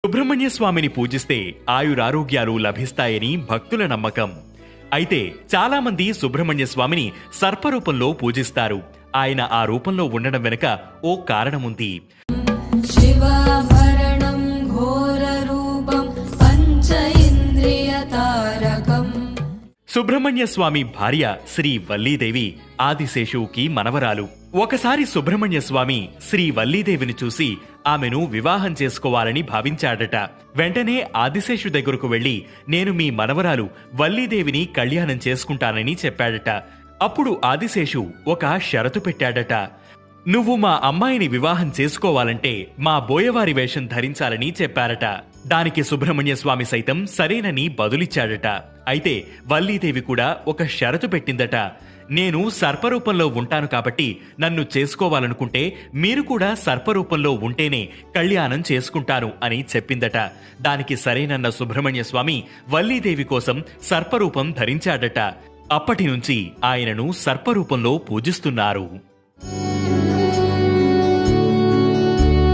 సుబ్రహ్మణ్య స్వామిని పూజిస్తే ఆయురారోగ్యాలు లభిస్తాయని భక్తుల నమ్మకం. అయితే చాలా మంది సుబ్రహ్మణ్య స్వామిని సర్పరూపంలో పూజిస్తారు. ఆయన ఆ రూపంలో ఉండడం వెనుక ఓ కారణముంది. శివాభరణం ఘోర రూపం పంచ ఇంద్రియ తారకం. సుబ్రహ్మణ్య స్వామి భార్య శ్రీ వల్లీదేవి ఆదిశేషువుకి మనవరాలు. ఒకసారి సుబ్రహ్మణ్య స్వామి శ్రీ వల్లీదేవిని చూసి ఆమెను వివాహం చేసుకోవాలని భావించాడట. వెంటనే ఆదిశేషు దగ్గరకు వెళ్లి, నేను మీ మనవరాలు వల్లీదేవిని కళ్యాణం చేసుకుంటానని చెప్పాడట. అప్పుడు ఆదిశేషు ఒక షరతు పెట్టాడట. నువ్వు మా అమ్మాయిని వివాహం చేసుకోవాలంటే మా బోయవారి వేషం ధరించాలని చెప్పారట. దానికి సుబ్రహ్మణ్య స్వామి సైతం సరేనని బదులిచ్చాడట. అయితే వల్లీదేవి కూడా ఒక షరతు పెట్టిందట. నేను సర్పరూపంలో ఉంటాను కాబట్టి నన్ను చేసుకోవాలనుకుంటే మీరు కూడా సర్పరూపంలో ఉంటేనే కళ్యాణం చేసుకుంటాను అని చెప్పిందట. దానికి సరేనన్న సుబ్రహ్మణ్య స్వామి వల్లీదేవి కోసం సర్పరూపం ధరించాడట. అప్పటి నుంచి ఆయనను సర్పరూపంలో పూజిస్తున్నారు.